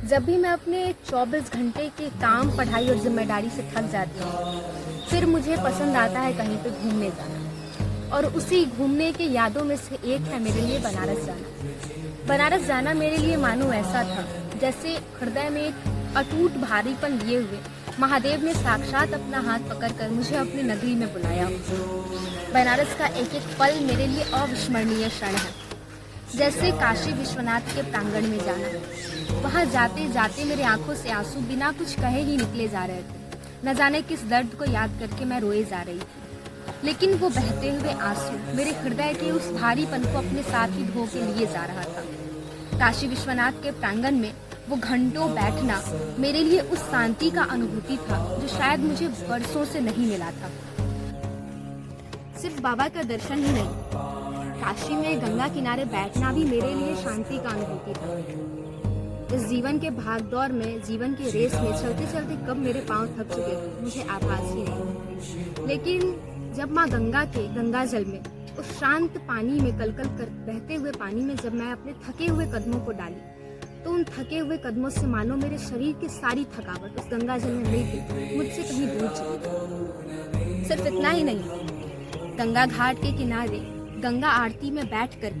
जब भी मैं अपने 24 घंटे के काम, पढ़ाई और जिम्मेदारी से थक जाती हूँ, फिर मुझे पसंद आता है कहीं पे घूमने जाना। और उसी घूमने के यादों में से एक है मेरे लिए बनारस जाना। बनारस जाना मेरे लिए मानो ऐसा था जैसे हृदय में एक अटूट भारीपन लिए हुए महादेव ने साक्षात अपना हाथ पकड़कर मुझे अपनी नगरी में बुलाया। बनारस का एक एक पल मेरे लिए अविस्मरणीय क्षण है, जैसे काशी विश्वनाथ के प्रांगण में जाना। वहाँ जाते जाते मेरे आंखों से आंसू बिना कुछ कहे ही निकले जा रहे थे। न जाने किस दर्द को याद करके मैं रोए जा रही थी, लेकिन वो बहते हुए आंसू मेरे हृदय के उस भारीपन को अपने साथ ही धो के लिए जा रहा था। काशी विश्वनाथ के प्रांगण में वो घंटों बैठना मेरे लिए उस शांति का अनुभूति था जो शायद मुझे वर्षों से नहीं मिला था। सिर्फ बाबा का दर्शन ही नहीं, काशी में गंगा किनारे बैठना भी मेरे लिए शांति का अनुभूति था। इस जीवन के भागदौड़ में, जीवन के रेस में चलते चलते कब मेरे पांव थक चुके थे मुझे आभास ही नहीं। लेकिन जब माँ गंगा के गंगा जल में, उस शांत पानी में, कलकल कर बहते हुए पानी में जब मैं अपने थके हुए कदमों को डाली, तो उन थके हुए कदमों से मानो मेरे शरीर की सारी थकावट उस गंगा जल में मिलकर मुझसे कहीं दूर चली गई। सिर्फ इतना ही नहीं, गंगा घाट के किनारे गंगा आरती में बैठकर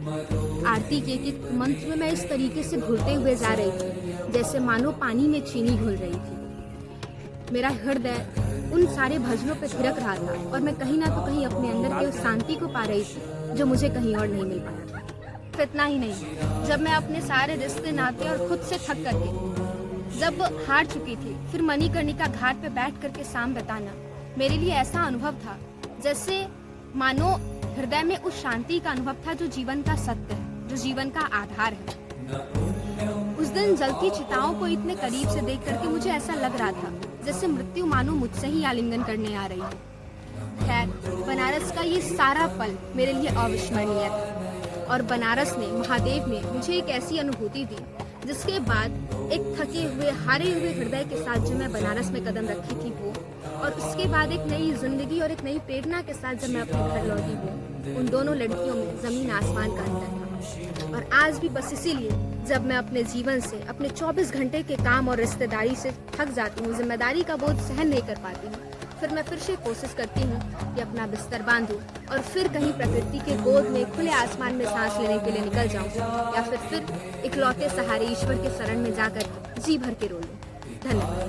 आरती के एक मंत्र में मैं इस तरीके से घुलते हुए जा रही थी जैसे मानो पानी में चीनी घुल रही थी। मेरा हृदय उन सारे भजनों पर थिरक रहा था और मैं कहीं ना तो कहीं अपने अंदर के उस शांति को पा रही थी जो मुझे कहीं और नहीं मिल पाया था। फिर इतना ही नहीं, जब मैं अपने सारे रिश्ते नाते और खुद से थक करके जब हार चुकी थी, फिर मणिकर्णिका घाट पे बैठ करके शाम बिताना मेरे लिए ऐसा अनुभव था जैसे मानो हृदय में उस शांति का अनुभव था जो जीवन का सत्य है, जो जीवन का आधार है। उस दिन जलती चिताओं को इतने करीब से देख करके मुझे ऐसा लग रहा था जैसे मृत्यु मानो मुझसे ही आलिंगन करने आ रही है। खैर, बनारस का ये सारा पल मेरे लिए अविस्मरणीय था और बनारस ने, महादेव ने मुझे एक ऐसी अनुभूति दी जिसके बाद एक थके हुए, हारे हुए हृदय के साथ जो मैं बनारस में कदम रखी थी वो, और उसके बाद एक नई जिंदगी और एक नई प्रेरणा के साथ जब मैं अपने घर लौटी हूँ, उन दोनों लड़कियों में जमीन आसमान का अंतर था। और आज भी बस इसीलिए जब मैं अपने जीवन से, अपने 24 घंटे के काम और रिश्तेदारी से थक जाती हूँ, जिम्मेदारी का बोझ सहन नहीं कर पाती हूँ, फिर मैं फिर से कोशिश करती हूँ कि अपना बिस्तर बांधूं और फिर कहीं प्रकृति के गोद में, खुले आसमान में सांस लेने के लिए निकल जाऊं, या फिर इकलौते सहारे ईश्वर के शरण में जाकर जी भर के रो लूं। धन्यवाद।